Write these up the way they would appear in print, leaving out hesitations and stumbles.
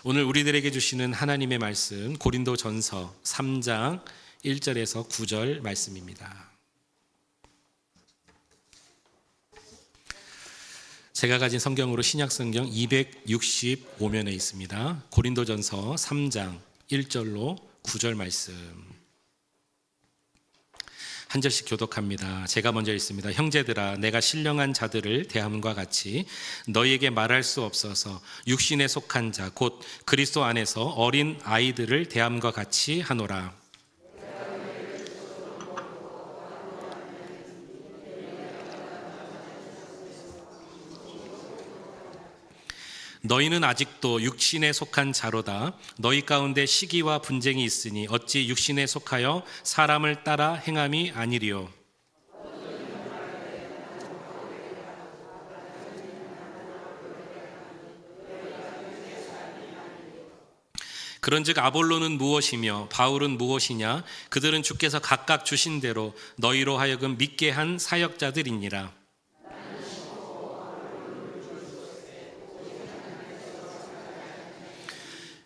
오늘 우리들에게 주시는 하나님의 말씀 고린도전서 3장 1절에서 9절 말씀입니다. 제가 가진 성경으로 신약성경 265면에 있습니다. 고린도전서 3장 1절로 9절 말씀 한 절씩 교독합니다. 제가 먼저 읽습니다. 형제들아, 내가 신령한 자들을 대함과 같이 너희에게 말할 수 없어서 육신에 속한 자 곧 그리스도 안에서 어린 아이들을 대함과 같이 하노라. 너희는 아직도 육신에 속한 자로다. 너희 가운데 시기와 분쟁이 있으니 어찌 육신에 속하여 사람을 따라 행함이 아니리요. 그런즉 아볼로는 무엇이며 바울은 무엇이냐? 그들은 주께서 각각 주신 대로 너희로 하여금 믿게 한 사역자들이니라.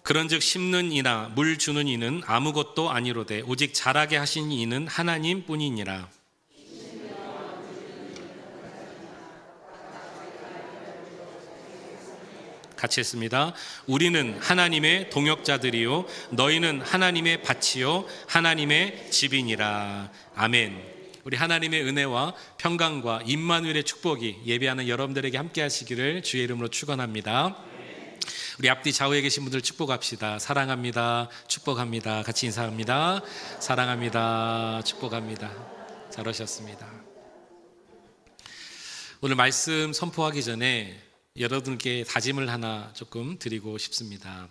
그런즉 심는 이나 물 주는 이는 아무것도 아니로되 오직 자라게 하신 이는 하나님뿐이니라. 같이 했습니다. 우리는 하나님의 동역자들이요 너희는 하나님의 밭이요 하나님의 집이니라. 아멘. 우리 하나님의 은혜와 평강과 임마누엘의 축복이 예배하는 여러분들에게 함께 하시기를 주의 이름으로 축원합니다. 우리 앞뒤 좌우에 계신 분들 축복합시다. 사랑합니다. 축복합니다. 같이 인사합니다. 사랑합니다. 축복합니다. 잘 오셨습니다. 오늘 말씀 선포하기 전에 여러분께 다짐을 하나 조금 드리고 싶습니다.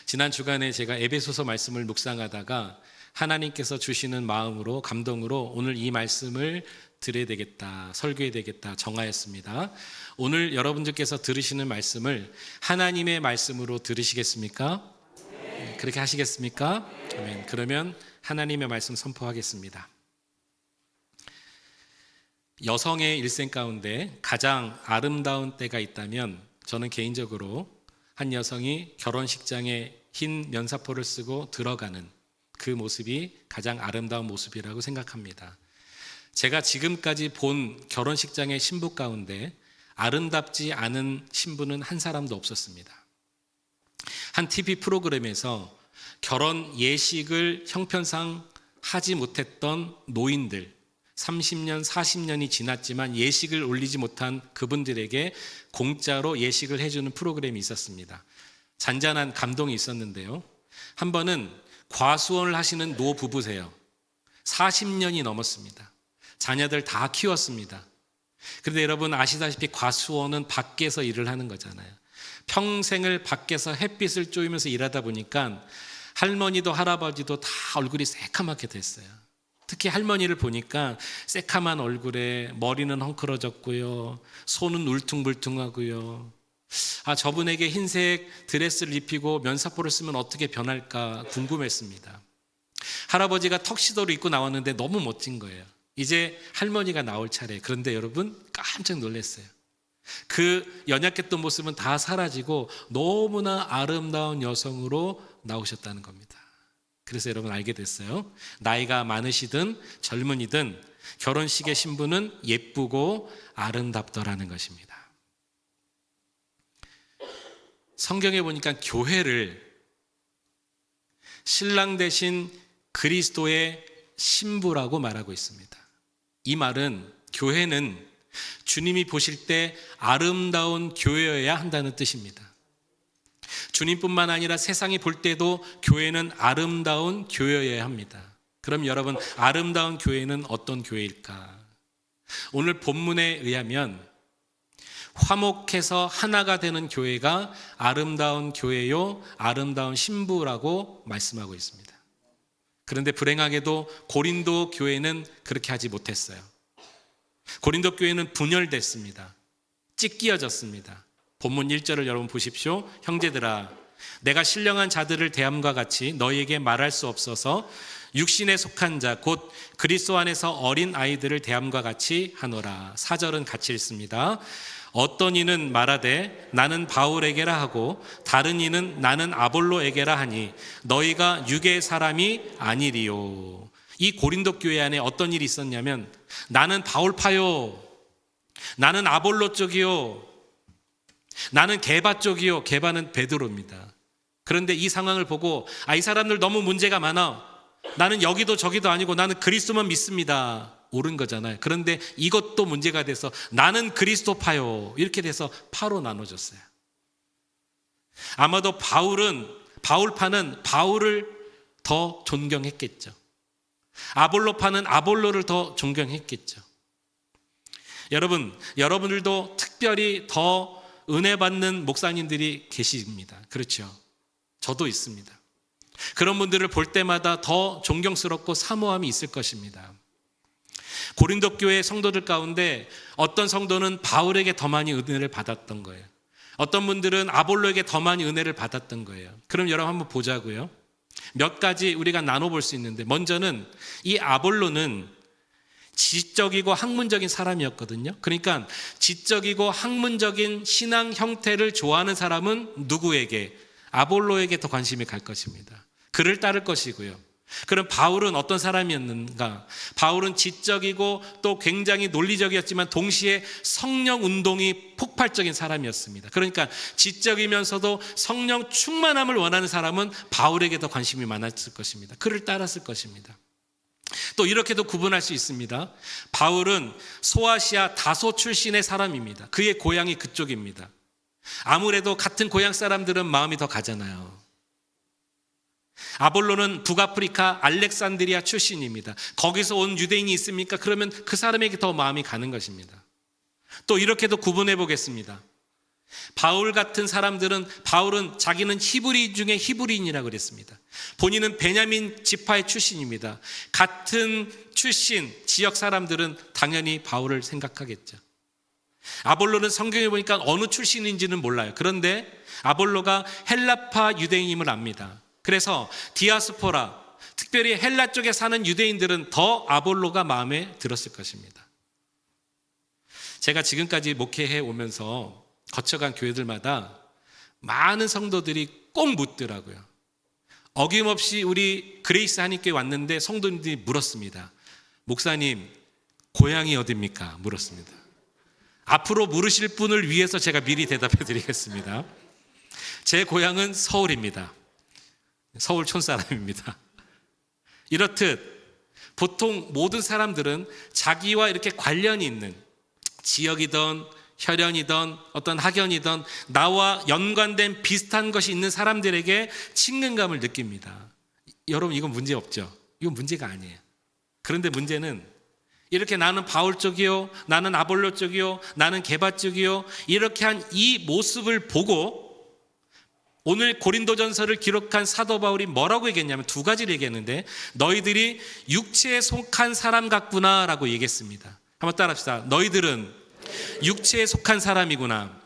지난 주간에 제가 에베소서 말씀을 묵상하다가 하나님께서 주시는 마음으로 감동으로 오늘 이 말씀을 드려야 되겠다, 설교해야 되겠다 정하였습니다. 오늘 여러분들께서 들으시는 말씀을 하나님의 말씀으로 들으시겠습니까? 네. 그렇게 하시겠습니까? 네. 아멘. 그러면 하나님의 말씀 선포하겠습니다. 여성의 일생 가운데 가장 아름다운 때가 있다면 저는 개인적으로 한 여성이 결혼식장에 흰 면사포를 쓰고 들어가는 그 모습이 가장 아름다운 모습이라고 생각합니다. 제가 지금까지 본 결혼식장의 신부 가운데 아름답지 않은 신부는 한 사람도 없었습니다. 한 TV 프로그램에서 결혼 예식을 형편상 하지 못했던 노인들 30년, 40년이 지났지만 예식을 올리지 못한 그분들에게 공짜로 예식을 해주는 프로그램이 있었습니다. 잔잔한 감동이 있었는데요. 한 번은 과수원을 하시는 노부부세요. 40년이 넘었습니다. 자녀들 다 키웠습니다. 그런데 여러분 아시다시피 과수원은 밖에서 일을 하는 거잖아요. 평생을 밖에서 햇빛을 쬐면서 일하다 보니까 할머니도 할아버지도 다 얼굴이 새카맣게 됐어요. 특히 할머니를 보니까 새카만 얼굴에 머리는 헝클어졌고요. 손은 울퉁불퉁하고요. 저분에게 흰색 드레스를 입히고 면사포를 쓰면 어떻게 변할까 궁금했습니다. 할아버지가 턱시도를 입고 나왔는데 너무 멋진 거예요. 이제 할머니가 나올 차례. 그런데 여러분 깜짝 놀랐어요. 그 연약했던 모습은 다 사라지고 너무나 아름다운 여성으로 나오셨다는 겁니다. 그래서 여러분 알게 됐어요. 나이가 많으시든 젊은이든 결혼식의 신부는 예쁘고 아름답더라는 것입니다. 성경에 보니까 교회를 신랑 대신 그리스도의 신부라고 말하고 있습니다. 이 말은 교회는 주님이 보실 때 아름다운 교회여야 한다는 뜻입니다. 주님뿐만 아니라 세상이 볼 때도 교회는 아름다운 교회여야 합니다. 그럼 여러분 아름다운 교회는 어떤 교회일까? 오늘 본문에 의하면 화목해서 하나가 되는 교회가 아름다운 교회요 아름다운 신부라고 말씀하고 있습니다. 그런데 불행하게도 고린도 교회는 그렇게 하지 못했어요. 고린도 교회는 분열됐습니다. 찢기어졌습니다. 본문 1절을 여러분 보십시오. 형제들아, 내가 신령한 자들을 대함과 같이 너희에게 말할 수 없어서 육신에 속한 자 곧 그리스도 안에서 어린 아이들을 대함과 같이 하노라. 4절은 같이 읽습니다. 어떤 이는 말하되 나는 바울에게라 하고 다른 이는 나는 아볼로에게라 하니 너희가 육의 사람이 아니리요. 이 고린도 교회 안에 어떤 일이 있었냐면 나는 바울파요, 나는 아볼로 쪽이요, 나는 게바 쪽이요. 게바는 베드로입니다. 그런데 이 상황을 보고 이 사람들 너무 문제가 많아, 나는 여기도 저기도 아니고 나는 그리스도만 믿습니다, 옳은 거잖아요. 그런데 이것도 문제가 돼서 나는 그리스도파요, 이렇게 돼서 파로 나눠졌어요. 아마도 바울파는 바울을 더 존경했겠죠. 아볼로파는 아볼로를 더 존경했겠죠. 여러분들도 특별히 더 은혜 받는 목사님들이 계십니다. 그렇죠. 저도 있습니다. 그런 분들을 볼 때마다 더 존경스럽고 사모함이 있을 것입니다. 고린도 교회 성도들 가운데 어떤 성도는 바울에게 더 많이 은혜를 받았던 거예요. 어떤 분들은 아볼로에게 더 많이 은혜를 받았던 거예요. 그럼 여러분 한번 보자고요. 몇 가지 우리가 나눠볼 수 있는데, 먼저는 이 아볼로는 지적이고 학문적인 사람이었거든요. 그러니까 지적이고 학문적인 신앙 형태를 좋아하는 사람은 누구에게? 아볼로에게 더 관심이 갈 것입니다. 그를 따를 것이고요. 그럼 바울은 어떤 사람이었는가? 바울은 지적이고 또 굉장히 논리적이었지만 동시에 성령 운동이 폭발적인 사람이었습니다. 그러니까 지적이면서도 성령 충만함을 원하는 사람은 바울에게 더 관심이 많았을 것입니다. 그를 따랐을 것입니다. 또 이렇게도 구분할 수 있습니다. 바울은 소아시아 다소 출신의 사람입니다. 그의 고향이 그쪽입니다. 아무래도 같은 고향 사람들은 마음이 더 가잖아요. 아볼로는 북아프리카 알렉산드리아 출신입니다. 거기서 온 유대인이 있습니까? 그러면 그 사람에게 더 마음이 가는 것입니다. 또 이렇게도 구분해 보겠습니다. 바울은 자기는 히브리 중에 히브리인이라고 그랬습니다. 본인은 베냐민 지파의 출신입니다. 같은 출신 지역 사람들은 당연히 바울을 생각하겠죠. 아볼로는 성경에 보니까 어느 출신인지는 몰라요. 그런데 아볼로가 헬라파 유대인임을 압니다. 그래서 디아스포라, 특별히 헬라 쪽에 사는 유대인들은 더 아볼로가 마음에 들었을 것입니다. 제가 지금까지 목회해 오면서 거쳐간 교회들마다 많은 성도들이 꼭 묻더라고요. 어김없이 우리 그레이스 한인교회 왔는데 성도님들이 물었습니다. 목사님, 고향이 어디입니까? 물었습니다. 앞으로 물으실 분을 위해서 제가 미리 대답해 드리겠습니다. 제 고향은 서울입니다. 서울 촌사람입니다. 이렇듯 보통 모든 사람들은 자기와 이렇게 관련이 있는 지역이든 혈연이든 어떤 학연이든 나와 연관된 비슷한 것이 있는 사람들에게 친근감을 느낍니다. 여러분, 이건 문제 없죠? 이건 문제가 아니에요. 그런데 문제는 이렇게 나는 바울 쪽이요, 나는 아볼로 쪽이요, 나는 게바 쪽이요, 이렇게 한 이 모습을 보고 오늘 고린도전서를 기록한 사도 바울이 뭐라고 얘기했냐면 두 가지를 얘기했는데, 너희들이 육체에 속한 사람 같구나 라고 얘기했습니다. 한번 따라합시다. 너희들은 육체에 속한 사람이구나.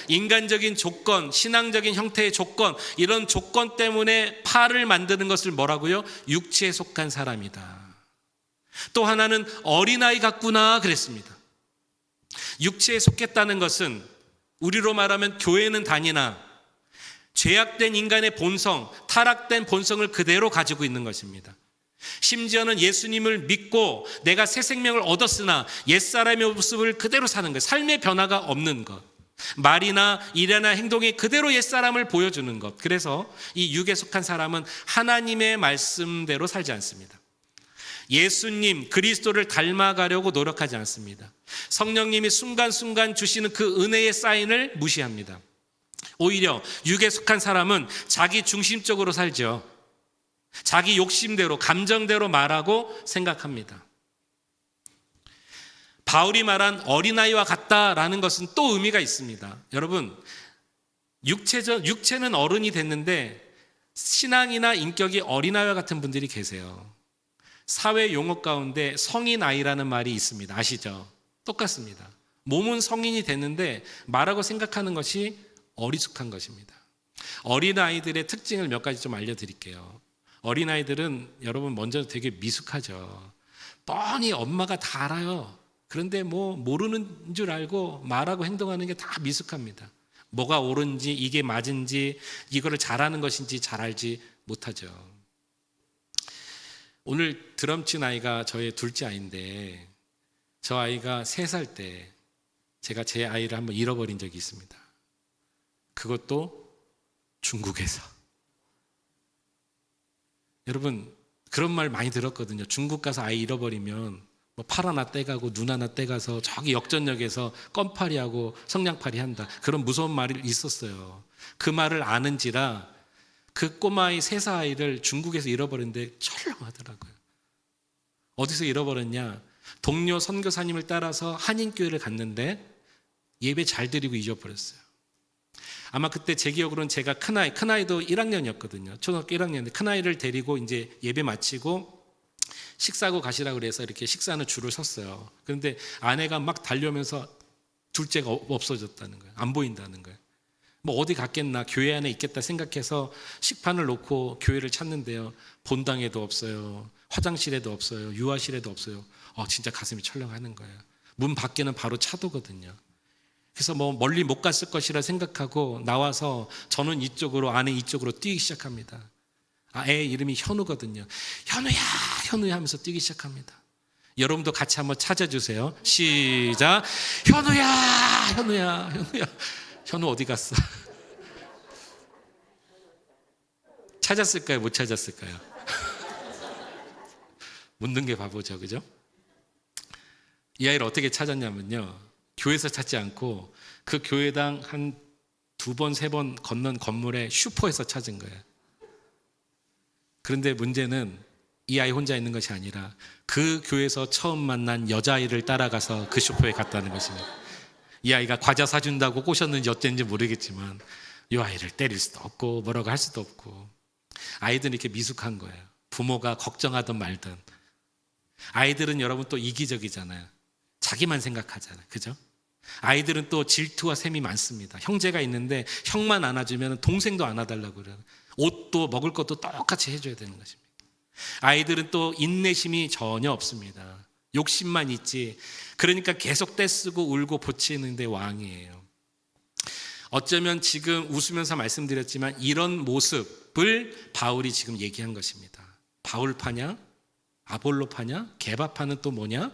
인간적인 조건, 신앙적인 형태의 조건, 이런 조건 때문에 파를 만드는 것을 뭐라고요? 육체에 속한 사람이다. 또 하나는 어린아이 같구나 그랬습니다. 육체에 속했다는 것은 우리로 말하면 교회는 다니나 죄악된 인간의 본성, 타락된 본성을 그대로 가지고 있는 것입니다. 심지어는 예수님을 믿고 내가 새 생명을 얻었으나 옛사람의 모습을 그대로 사는 것, 삶의 변화가 없는 것, 말이나 일이나 행동이 그대로 옛사람을 보여주는 것. 그래서 이 육에 속한 사람은 하나님의 말씀대로 살지 않습니다. 예수님 그리스도를 닮아가려고 노력하지 않습니다. 성령님이 순간순간 주시는 그 은혜의 사인을 무시합니다. 오히려 육에 속한 사람은 자기 중심적으로 살죠. 자기 욕심대로, 감정대로 말하고 생각합니다. 바울이 말한 어린아이와 같다라는 것은 또 의미가 있습니다. 여러분, 육체는 어른이 됐는데 신앙이나 인격이 어린아이와 같은 분들이 계세요. 사회 용어 가운데 성인아이라는 말이 있습니다. 아시죠? 똑같습니다. 몸은 성인이 됐는데 말하고 생각하는 것이 어리숙한 것입니다. 어린아이들의 특징을 몇 가지 좀 알려드릴게요. 어린아이들은 여러분 먼저 되게 미숙하죠. 뻔히 엄마가 다 알아요. 그런데 뭐 모르는 줄 알고 말하고 행동하는 게 다 미숙합니다. 뭐가 옳은지, 이게 맞은지, 이거를 잘하는 것인지 잘 알지 못하죠. 오늘 드럼 친 아이가 저의 둘째 아이인데, 저 아이가 3살 때 제가 제 아이를 한번 잃어버린 적이 있습니다. 그것도 중국에서. 여러분, 그런 말 많이 들었거든요. 중국 가서 아이 잃어버리면 뭐 팔 하나 떼가고 눈 하나 떼가서 저기 역전역에서 껌파리하고 성냥팔이 한다, 그런 무서운 말이 있었어요. 그 말을 아는지라 그 꼬마아이 3살 아이를 중국에서 잃어버렸는데 철렁하더라고요. 어디서 잃어버렸냐? 동료 선교사님을 따라서 한인교회를 갔는데 예배 잘 드리고 잊어버렸어요. 아마 그때 제 기억으로는 제가 큰아이도 1학년이었거든요. 초등학교 1학년인데 큰아이를 데리고 이제 예배 마치고 식사하고 가시라고 그래서 이렇게 식사하는 줄을 섰어요. 그런데 아내가 막 달려오면서 둘째가 없어졌다는 거예요. 안 보인다는 거예요. 뭐 어디 갔겠나, 교회 안에 있겠다 생각해서 식판을 놓고 교회를 찾는데요, 본당에도 없어요, 화장실에도 없어요, 유아실에도 없어요. 진짜 가슴이 철렁하는 거예요. 문 밖에는 바로 차도거든요. 그래서 뭐 멀리 못 갔을 것이라 생각하고 나와서 저는 이쪽으로, 아내 이쪽으로 뛰기 시작합니다. 애 이름이 현우거든요. 현우야 하면서 뛰기 시작합니다. 여러분도 같이 한번 찾아주세요. 시작. 현우야. 현우 어디 갔어? 찾았을까요? 못 찾았을까요? 묻는 게 바보죠, 그죠? 이 아이를 어떻게 찾았냐면요, 교회에서 찾지 않고 그 교회당 한 2번, 3번 건넌 건물에 슈퍼에서 찾은 거예요. 그런데 문제는 이 아이 혼자 있는 것이 아니라 그 교회에서 처음 만난 여자아이를 따라가서 그 슈퍼에 갔다는 것입니다. 이 아이가 과자 사준다고 꼬셨는지 어땠는지 모르겠지만 이 아이를 때릴 수도 없고 뭐라고 할 수도 없고, 아이들은 이렇게 미숙한 거예요. 부모가 걱정하든 말든. 아이들은 여러분 또 이기적이잖아요. 자기만 생각하잖아요, 그죠? 아이들은 또 질투와 셈이 많습니다. 형제가 있는데 형만 안아주면 동생도 안아달라고 그래요. 옷도 먹을 것도 똑같이 해줘야 되는 것입니다. 아이들은 또 인내심이 전혀 없습니다. 욕심만 있지. 그러니까 계속 떼쓰고 울고 보치는데 왕이에요. 어쩌면 지금 웃으면서 말씀드렸지만 이런 모습을 바울이 지금 얘기한 것입니다. 바울파냐? 아볼로파냐? 개바파는 또 뭐냐?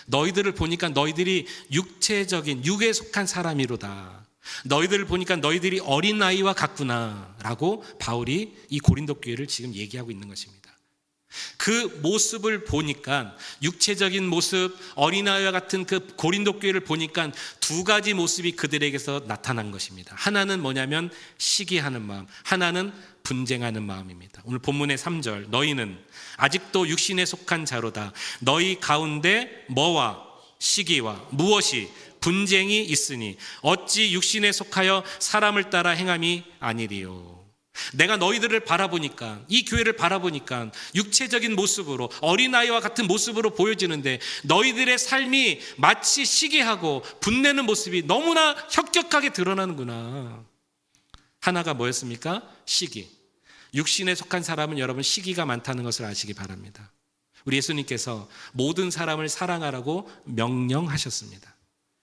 너희들을 보니까 너희들이 육체적인, 육에 속한 사람이로다. 너희들을 보니까 너희들이 어린아이와 같구나 라고 바울이 이 고린도 교회를 지금 얘기하고 있는 것입니다. 그 모습을 보니까, 육체적인 모습, 어린아이와 같은 그 고린도 교회를 보니까 2가지 모습이 그들에게서 나타난 것입니다. 하나는 뭐냐면 시기하는 마음, 하나는 분쟁하는 마음입니다. 오늘 본문의 3절, 너희는 아직도 육신에 속한 자로다. 너희 가운데 뭐와 시기와 무엇이 분쟁이 있으니 어찌 육신에 속하여 사람을 따라 행함이 아니리요. 내가 너희들을 바라보니까, 이 교회를 바라보니까 육체적인 모습으로, 어린아이와 같은 모습으로 보여지는데 너희들의 삶이 마치 시기하고 분내는 모습이 너무나 혁격하게 드러나는구나. 하나가 뭐였습니까? 시기. 육신에 속한 사람은 여러분 시기가 많다는 것을 아시기 바랍니다. 우리 예수님께서 모든 사람을 사랑하라고 명령하셨습니다.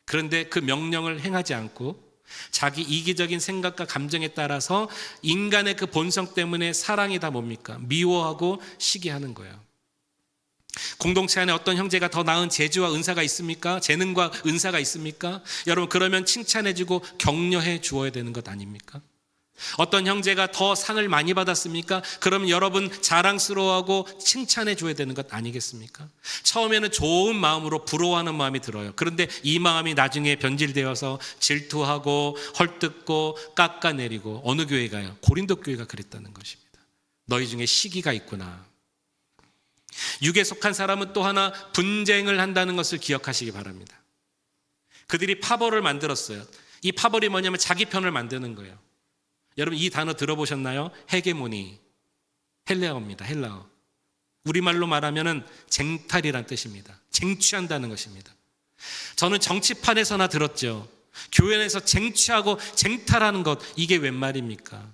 그런데 그 명령을 행하지 않고 자기 이기적인 생각과 감정에 따라서 인간의 그 본성 때문에 사랑이 다 뭡니까? 미워하고 시기하는 거예요. 공동체 안에 어떤 형제가 더 나은 재주와 은사가 있습니까? 재능과 은사가 있습니까? 여러분, 그러면 칭찬해주고 격려해 주어야 되는 것 아닙니까? 어떤 형제가 더 상을 많이 받았습니까? 그러면 여러분 자랑스러워하고 칭찬해 줘야 되는 것 아니겠습니까? 처음에는 좋은 마음으로 부러워하는 마음이 들어요. 그런데 이 마음이 나중에 변질되어서 질투하고 헐뜯고 깎아내리고, 어느 교회가요? 고린도 교회가 그랬다는 것입니다. 너희 중에 시기가 있구나. 육에 속한 사람은 또 하나 분쟁을 한다는 것을 기억하시기 바랍니다. 그들이 파벌을 만들었어요. 이 파벌이 뭐냐면 자기 편을 만드는 거예요. 여러분, 이 단어 들어보셨나요? 헤게모니, 헬라어입니다. 헬라어. 우리말로 말하면 쟁탈이란 뜻입니다. 쟁취한다는 것입니다. 저는 정치판에서나 들었죠. 교회 안에서 쟁취하고 쟁탈하는 것, 이게 웬 말입니까?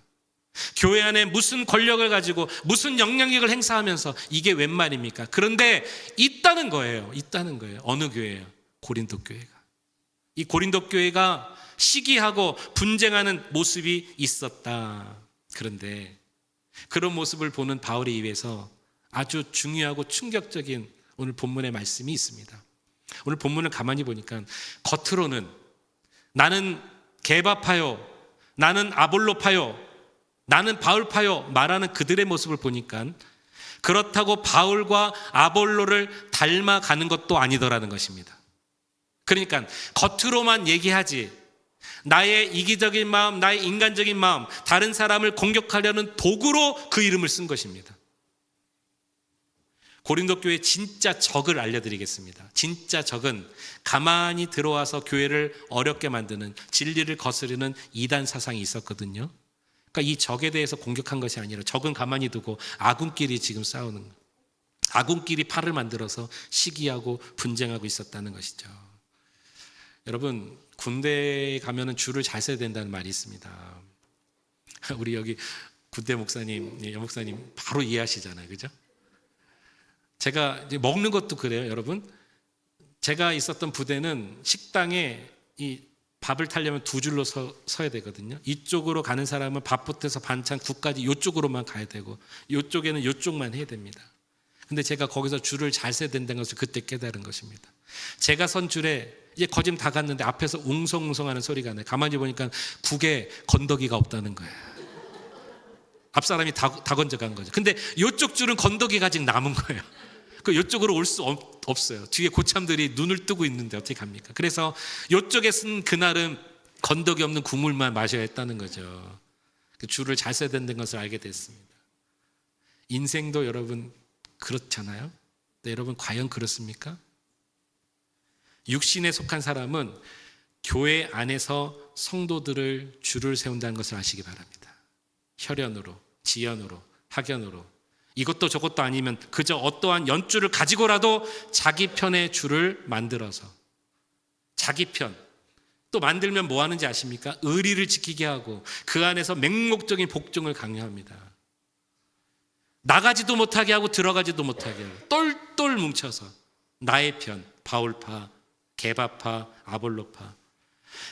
교회 안에 무슨 권력을 가지고 무슨 영향력을 행사하면서 이게 웬 말입니까? 그런데 있다는 거예요. 있다는 거예요. 어느 교회예요? 고린도 교회가. 이 고린도 교회가 시기하고 분쟁하는 모습이 있었다. 그런데 그런 모습을 보는 바울에 의해서 아주 중요하고 충격적인 오늘 본문의 말씀이 있습니다. 오늘 본문을 가만히 보니까 겉으로는 나는 게바파요, 나는 아볼로파요, 나는 바울파요 말하는 그들의 모습을 보니까 그렇다고 바울과 아볼로를 닮아가는 것도 아니더라는 것입니다. 그러니까 겉으로만 얘기하지 나의 이기적인 마음, 나의 인간적인 마음, 다른 사람을 공격하려는 도구로 그 이름을 쓴 것입니다. 고린도 교회 진짜 적을 알려드리겠습니다. 진짜 적은 가만히 들어와서 교회를 어렵게 만드는, 진리를 거스르는 이단 사상이 있었거든요. 그러니까 이 적에 대해서 공격한 것이 아니라 적은 가만히 두고 아군끼리 지금 싸우는 거예요. 아군끼리 팔을 만들어서 시기하고 분쟁하고 있었다는 것이죠. 여러분, 군대에 가면은 줄을 잘 서야 된다는 말이 있습니다. 우리 여기 군대 목사님, 여목사님 바로 이해하시잖아요, 그죠? 제가 이제 먹는 것도 그래요, 여러분. 제가 있었던 부대는 식당에 이 밥을 타려면 두 줄로 서야 되거든요. 이쪽으로 가는 사람은 밥부터 반찬, 국까지 이쪽으로만 가야 되고 이쪽에는 이쪽만 해야 됩니다. 근데 제가 거기서 줄을 잘 서야 된다는 것을 그때 깨달은 것입니다. 제가 선 줄에 이제 거짐 다 갔는데 앞에서 웅성웅성하는 소리가 나요. 가만히 보니까 국에 건더기가 없다는 거예요. 앞사람이 다 건져간 거죠. 근데 이쪽 줄은 건더기가 아직 남은 거예요. 그 이쪽으로 올 수 없어요. 뒤에 고참들이 눈을 뜨고 있는데 어떻게 합니까? 그래서 이쪽에 쓴 그날은 건더기 없는 국물만 마셔야 했다는 거죠. 그 줄을 잘 서야 된다는 것을 알게 됐습니다. 인생도 여러분 그렇잖아요. 네, 여러분 과연 그렇습니까? 육신에 속한 사람은 교회 안에서 성도들을 줄을 세운다는 것을 아시기 바랍니다. 혈연으로, 지연으로, 학연으로, 이것도 저것도 아니면 그저 어떠한 연줄을 가지고라도 자기 편의 줄을 만들어서 자기 편, 또 만들면 뭐 하는지 아십니까? 의리를 지키게 하고 그 안에서 맹목적인 복종을 강요합니다. 나가지도 못하게 하고 들어가지도 못하게 하고 똘똘 뭉쳐서 나의 편, 바울파, 게바파, 아볼로파.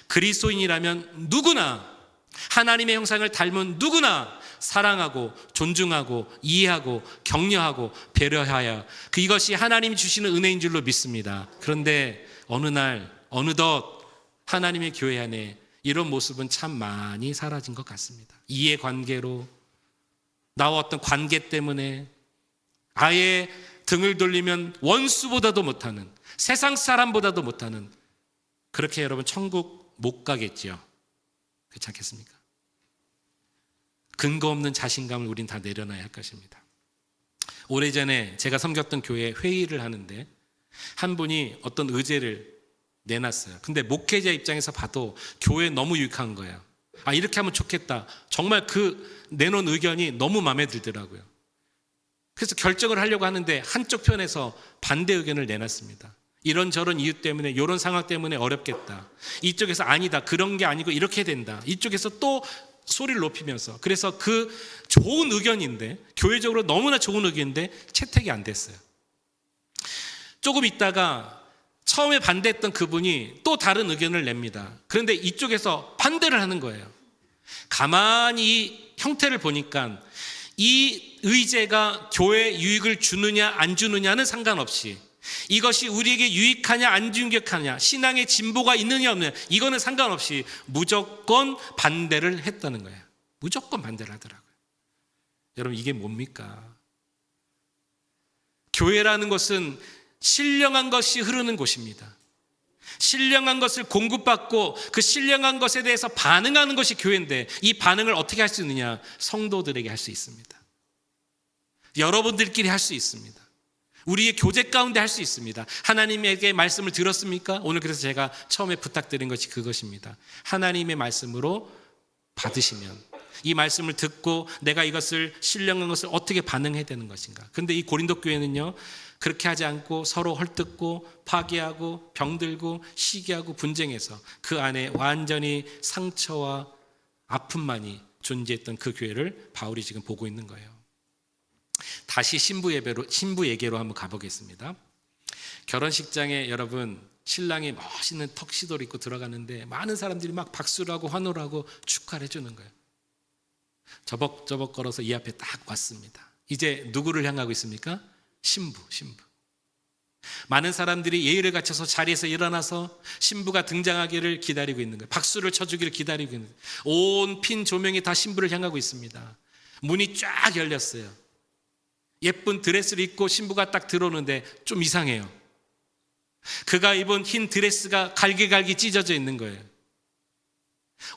그리스도인이라면 누구나 하나님의 형상을 닮은 누구나 사랑하고 존중하고 이해하고 격려하고 배려하여 이것이 하나님이 주시는 은혜인 줄로 믿습니다. 그런데 어느 날 어느덧 하나님의 교회 안에 이런 모습은 참 많이 사라진 것 같습니다. 이해관계로 나와 어떤 관계 때문에 아예 등을 돌리면 원수보다도 못하는, 세상 사람보다도 못하는, 그렇게 여러분 천국 못 가겠지요. 그렇지 않겠습니까? 근거 없는 자신감을 우린 다 내려놔야 할 것입니다. 오래전에 제가 섬겼던 교회에 회의를 하는데 한 분이 어떤 의제를 내놨어요. 근데 목회자 입장에서 봐도 교회에 너무 유익한 거예요. 아, 이렇게 하면 좋겠다. 정말 그 내놓은 의견이 너무 마음에 들더라고요. 그래서 결정을 하려고 하는데 한쪽 편에서 반대 의견을 내놨습니다. 이런저런 이유 때문에, 이런 상황 때문에 어렵겠다. 이쪽에서 아니다, 그런 게 아니고 이렇게 된다. 이쪽에서 또 소리를 높이면서, 그래서 그 좋은 의견인데, 교회적으로 너무나 좋은 의견인데 채택이 안 됐어요. 조금 있다가 처음에 반대했던 그분이 또 다른 의견을 냅니다. 그런데 이쪽에서 반대를 하는 거예요. 가만히 이 형태를 보니까 이 의제가 교회에 유익을 주느냐 안 주느냐는 상관없이, 이것이 우리에게 유익하냐 안 유익하냐, 신앙의 진보가 있느냐 없느냐, 이거는 상관없이 무조건 반대를 했다는 거예요. 무조건 반대를 하더라고요. 여러분, 이게 뭡니까? 교회라는 것은 신령한 것이 흐르는 곳입니다. 신령한 것을 공급받고 그 신령한 것에 대해서 반응하는 것이 교회인데, 이 반응을 어떻게 할 수 있느냐? 성도들에게 할 수 있습니다. 여러분들끼리 할 수 있습니다. 우리의 교제 가운데 할 수 있습니다. 하나님에게 말씀을 들었습니까? 오늘 그래서 제가 처음에 부탁드린 것이 그것입니다. 하나님의 말씀으로 받으시면, 이 말씀을 듣고 내가 이것을 신령한 것을 어떻게 반응해야 되는 것인가. 그런데 이 고린도 교회는요, 그렇게 하지 않고 서로 헐뜯고 파괴하고 병들고 시기하고 분쟁해서 그 안에 완전히 상처와 아픔만이 존재했던 그 교회를 바울이 지금 보고 있는 거예요. 다시 신부 예계로 한번 가보겠습니다. 결혼식장에 여러분 신랑이 멋있는 턱시도를 입고 들어가는데 많은 사람들이 막 박수를 하고 환호를 하고 축하를 해주는 거예요. 저벅저벅 걸어서 이 앞에 딱 왔습니다. 이제 누구를 향하고 있습니까? 신부. 많은 사람들이 예의를 갖춰서 자리에서 일어나서 신부가 등장하기를 기다리고 있는 거예요. 박수를 쳐주기를 기다리고 있는 거예요. 온 핀 조명이 다 신부를 향하고 있습니다. 문이 쫙 열렸어요. 예쁜 드레스를 입고 신부가 딱 들어오는데 좀 이상해요. 그가 입은 흰 드레스가 갈기갈기 찢어져 있는 거예요.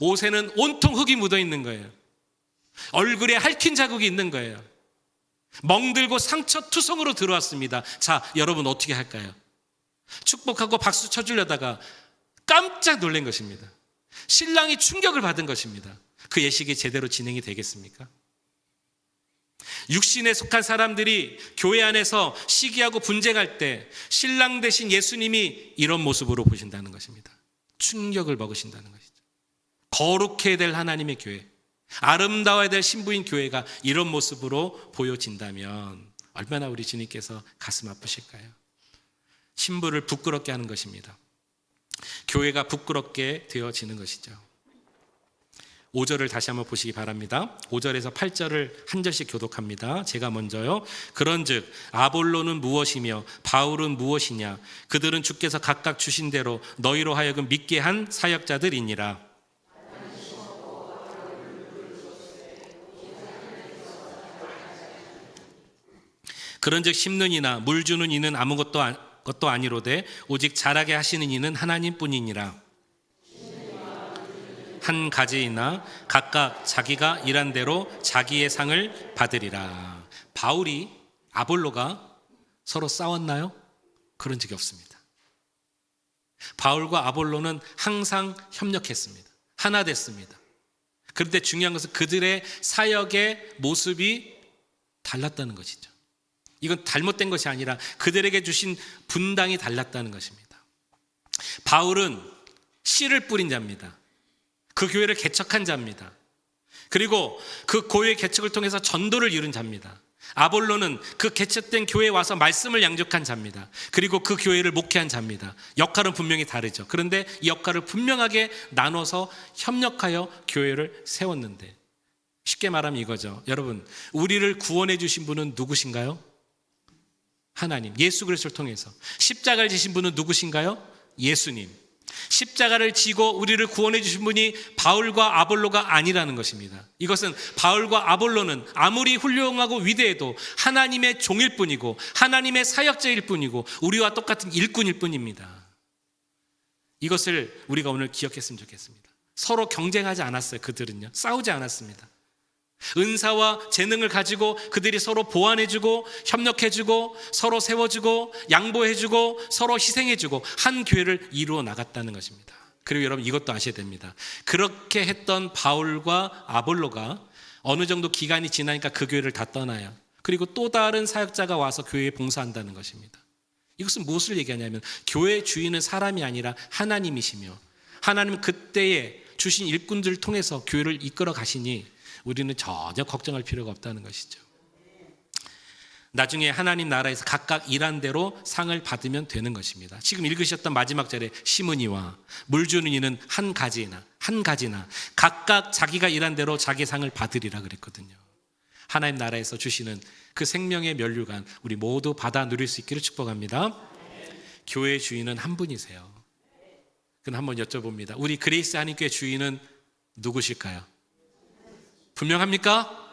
옷에는 온통 흙이 묻어 있는 거예요. 얼굴에 핥힌 자국이 있는 거예요. 멍들고 상처투성으로 들어왔습니다. 자, 여러분 어떻게 할까요? 축복하고 박수 쳐주려다가 깜짝 놀란 것입니다. 신랑이 충격을 받은 것입니다. 그 예식이 제대로 진행이 되겠습니까? 육신에 속한 사람들이 교회 안에서 시기하고 분쟁할 때 신랑 대신 예수님이 이런 모습으로 보신다는 것입니다. 충격을 먹으신다는 것이죠. 거룩해야 될 하나님의 교회, 아름다워야 될 신부인 교회가 이런 모습으로 보여진다면 얼마나 우리 주님께서 가슴 아프실까요? 신부를 부끄럽게 하는 것입니다. 교회가 부끄럽게 되어지는 것이죠. 5절을 다시 한번 보시기 바랍니다. 5절에서 8절을 한 절씩 교독합니다. 제가 먼저요. 그런즉 아볼로는 무엇이며 바울은 무엇이냐? 그들은 주께서 각각 주신 대로 너희로 하여금 믿게 한 사역자들이니라. 그런즉 심는 이나 물 주는 이는 아무것도 아니로되 오직 자라게 하시는 이는 하나님뿐이니라. 한 가지이나 각각 자기가 일한 대로 자기의 상을 받으리라. 바울이 아볼로가 서로 싸웠나요? 그런 적이 없습니다. 바울과 아볼로는 항상 협력했습니다. 하나 됐습니다. 그런데 중요한 것은 그들의 사역의 모습이 달랐다는 것이죠. 이건 잘못된 것이 아니라 그들에게 주신 분당이 달랐다는 것입니다. 바울은 씨를 뿌린 자입니다. 그 교회를 개척한 자입니다. 그리고 그 교회 개척을 통해서 전도를 이룬 자입니다. 아볼로는 그 개척된 교회에 와서 말씀을 양육한 자입니다. 그리고 그 교회를 목회한 자입니다. 역할은 분명히 다르죠. 그런데 이 역할을 분명하게 나눠서 협력하여 교회를 세웠는데, 쉽게 말하면 이거죠. 여러분, 우리를 구원해 주신 분은 누구신가요? 하나님, 예수 그리스도를 통해서. 십자가를 지신 분은 누구신가요? 예수님. 십자가를 지고 우리를 구원해 주신 분이 바울과 아볼로가 아니라는 것입니다. 이것은 바울과 아볼로는 아무리 훌륭하고 위대해도 하나님의 종일 뿐이고 하나님의 사역자일 뿐이고 우리와 똑같은 일꾼일 뿐입니다. 이것을 우리가 오늘 기억했으면 좋겠습니다. 서로 경쟁하지 않았어요. 그들은요, 싸우지 않았습니다. 은사와 재능을 가지고 그들이 서로 보완해주고 협력해주고 서로 세워주고 양보해주고 서로 희생해주고 한 교회를 이루어 나갔다는 것입니다. 그리고 여러분, 이것도 아셔야 됩니다. 그렇게 했던 바울과 아볼로가 어느 정도 기간이 지나니까 그 교회를 다 떠나요. 그리고 또 다른 사역자가 와서 교회에 봉사한다는 것입니다. 이것은 무엇을 얘기하냐면, 교회 주인은 사람이 아니라 하나님이시며 하나님은 그때에 주신 일꾼들을 통해서 교회를 이끌어 가시니 우리는 전혀 걱정할 필요가 없다는 것이죠. 나중에 하나님 나라에서 각각 일한 대로 상을 받으면 되는 것입니다. 지금 읽으셨던 마지막 절에 심은 이와 물 주는 이는 한 가지나 각각 자기가 일한 대로 자기 상을 받으리라 그랬거든요. 하나님 나라에서 주시는 그 생명의 면류관 우리 모두 받아 누릴 수 있기를 축복합니다. 교회 주인은 한 분이세요. 그럼 한번 여쭤봅니다. 우리 그레이스 한인교회 주인은 누구실까요? 분명합니까?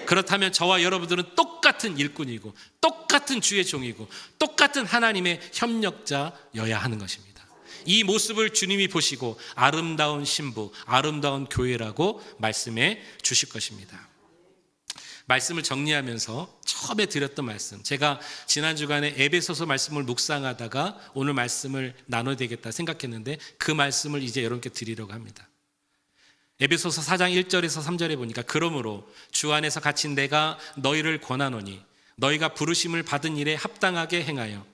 그렇다면 저와 여러분들은 똑같은 일꾼이고 똑같은 주의 종이고 똑같은 하나님의 협력자여야 하는 것입니다. 이 모습을 주님이 보시고 아름다운 신부, 아름다운 교회라고 말씀해 주실 것입니다. 말씀을 정리하면서 처음에 드렸던 말씀, 제가 지난 주간에 에베소서 말씀을 묵상하다가 오늘 말씀을 나눠야 되겠다 생각했는데 그 말씀을 이제 여러분께 드리려고 합니다. 에베소서 4장 1절에서 3절에 보니까 그러므로 주 안에서 갇힌 내가 너희를 권하노니 너희가 부르심을 받은 일에 합당하게 행하여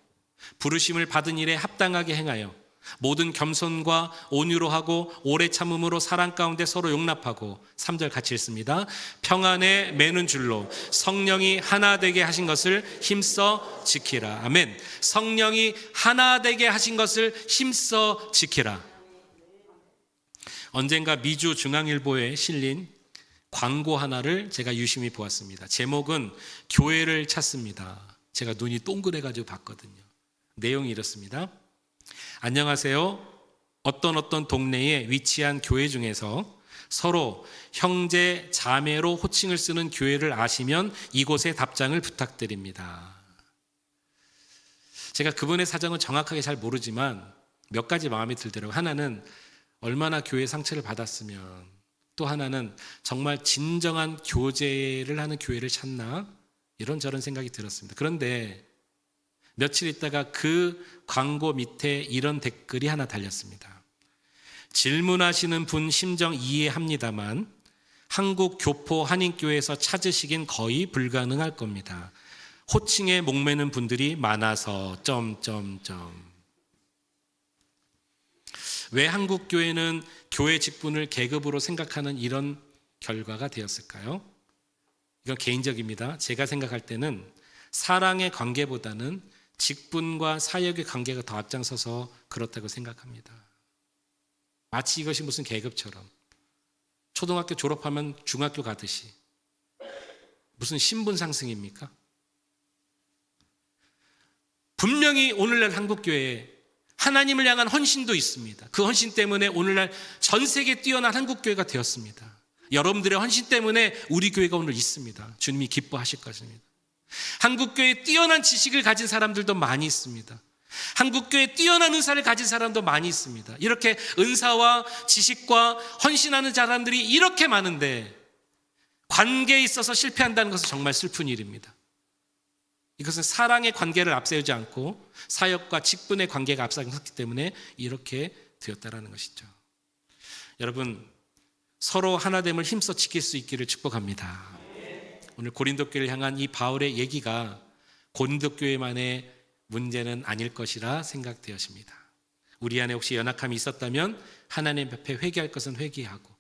모든 겸손과 온유로 하고 오래 참음으로 사랑 가운데 서로 용납하고 3절 같이 읽습니다. 평안에 매는 줄로 성령이 하나 되게 하신 것을 힘써 지키라. 아멘. 성령이 하나 되게 하신 것을 힘써 지키라. 언젠가 미주 중앙일보에 실린 광고 하나를 제가 유심히 보았습니다. 제목은 교회를 찾습니다. 제가 눈이 동그래가지고 봤거든요. 내용이 이렇습니다. 안녕하세요. 어떤 동네에 위치한 교회 중에서 서로 형제, 자매로 호칭을 쓰는 교회를 아시면 이곳에 답장을 부탁드립니다. 제가 그분의 사정은 정확하게 잘 모르지만 몇 가지 마음에 들더라고요. 하나는 얼마나 교회 상처를 받았으면, 또 하나는 정말 진정한 교제를 하는 교회를 찾나? 이런저런 생각이 들었습니다. 그런데 며칠 있다가 그 광고 밑에 이런 댓글이 하나 달렸습니다. 질문하시는 분 심정 이해합니다만 한국 교포 한인교회에서 찾으시긴 거의 불가능할 겁니다. 호칭에 목매는 분들이 많아서 왜 한국 교회는 교회 직분을 계급으로 생각하는 이런 결과가 되었을까요? 이건 개인적입니다. 제가 생각할 때는 사랑의 관계보다는 직분과 사역의 관계가 더 앞장서서 그렇다고 생각합니다. 마치 이것이 무슨 계급처럼 초등학교 졸업하면 중학교 가듯이 무슨 신분 상승입니까? 분명히 오늘날 한국교회에 하나님을 향한 헌신도 있습니다. 그 헌신 때문에 오늘날 전 세계 뛰어난 한국교회가 되었습니다. 여러분들의 헌신 때문에 우리 교회가 오늘 있습니다. 주님이 기뻐하실 것입니다. 한국교회에 뛰어난 지식을 가진 사람들도 많이 있습니다. 한국교회에 뛰어난 은사를 가진 사람도 많이 있습니다. 이렇게 은사와 지식과 헌신하는 사람들이 이렇게 많은데 관계에 있어서 실패한다는 것은 정말 슬픈 일입니다. 이것은 사랑의 관계를 앞세우지 않고 사역과 직분의 관계가 앞서기 때문에 이렇게 되었다라는 것이죠. 여러분, 서로 하나됨을 힘써 지킬 수 있기를 축복합니다. 오늘 고린도 교회를 향한 이 바울의 얘기가 고린도 교회만의 문제는 아닐 것이라 생각되었습니다. 우리 안에 혹시 연약함이 있었다면 하나님 앞에 회개할 것은 회개하고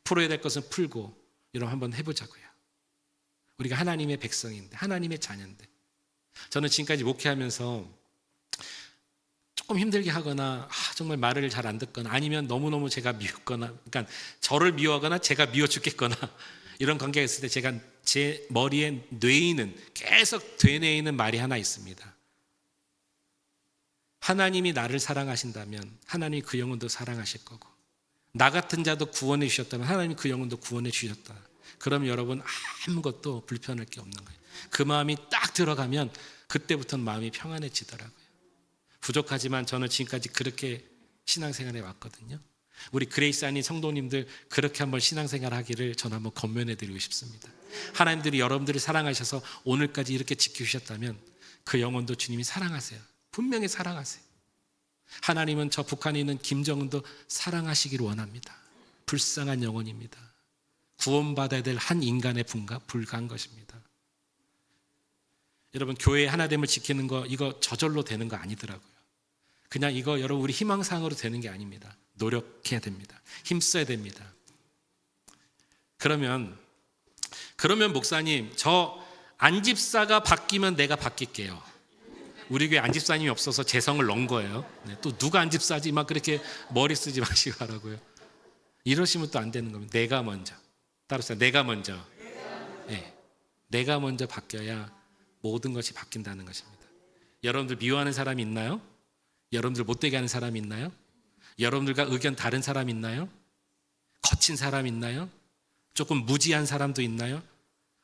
풀어야 될 것은 풀고 이런 한번 해보자고요. 우리가 하나님의 백성인데, 하나님의 자녀인데, 저는 지금까지 목회하면서 조금 힘들게 하거나 정말 말을 잘 안 듣거나 아니면 너무너무 제가 미웠거나, 그러니까 저를 미워하거나 제가 미워 죽겠거나 이런 관계가 있을 때 제가 제 머리에 뇌이는, 계속 되뇌이는 말이 하나 있습니다. 하나님이 나를 사랑하신다면 하나님이 그 영혼도 사랑하실 거고, 나 같은 자도 구원해 주셨다면 하나님이 그 영혼도 구원해 주셨다. 그럼 여러분 아무것도 불편할 게 없는 거예요. 그 마음이 딱 들어가면 그때부터는 마음이 평안해지더라고요. 부족하지만 저는 지금까지 그렇게 신앙생활해 왔거든요. 우리 그레이스 안인 성도님들 그렇게 한번 신앙생활 하기를 저는 한번 권면해 드리고 싶습니다. 하나님들이 여러분들을 사랑하셔서 오늘까지 이렇게 지켜주셨다면 그 영혼도 주님이 사랑하세요. 분명히 사랑하세요. 하나님은 저 북한에 있는 김정은도 사랑하시기를 원합니다. 불쌍한 영혼입니다. 구원받아야 될 한 인간에 불과한 것입니다. 여러분, 교회의 하나됨을 지키는 거 이거 저절로 되는 거 아니더라고요. 그냥 이거 여러분 우리 희망사항으로 되는 게 아닙니다. 노력해야 됩니다. 힘써야 됩니다. 그러면 목사님, 저 안집사가 바뀌면 내가 바뀔게요. 우리 교회 안집사님이 없어서 재성을 넣은 거예요. 네, 또 누가 안집사지 막 그렇게 머리 쓰지 마시고 하라고요. 이러시면 또 안 되는 겁니다. 내가 먼저. 따라서 내가 먼저. 네, 내가 먼저 바뀌어야 모든 것이 바뀐다는 것입니다. 여러분들 미워하는 사람이 있나요? 여러분들 못되게 하는 사람이 있나요? 여러분들과 의견 다른 사람 있나요? 거친 사람 있나요? 조금 무지한 사람도 있나요?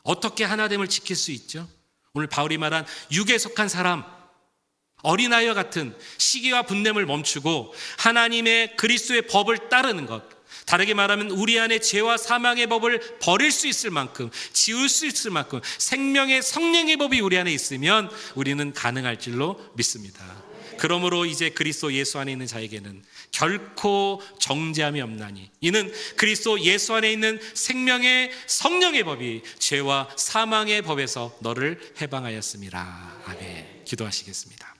어떻게 하나됨을 지킬 수 있죠? 오늘 바울이 말한 육에 속한 사람, 어린아이와 같은 시기와 분냄을 멈추고 하나님의 그리스도의 법을 따르는 것, 다르게 말하면 우리 안에 죄와 사망의 법을 버릴 수 있을 만큼, 지울 수 있을 만큼 생명의 성령의 법이 우리 안에 있으면 우리는 가능할 줄로 믿습니다. 그러므로 이제 그리스도 예수 안에 있는 자에게는 결코 정죄함이 없나니 이는 그리스도 예수 안에 있는 생명의 성령의 법이 죄와 사망의 법에서 너를 해방하였습니다. 아멘. 기도하시겠습니다.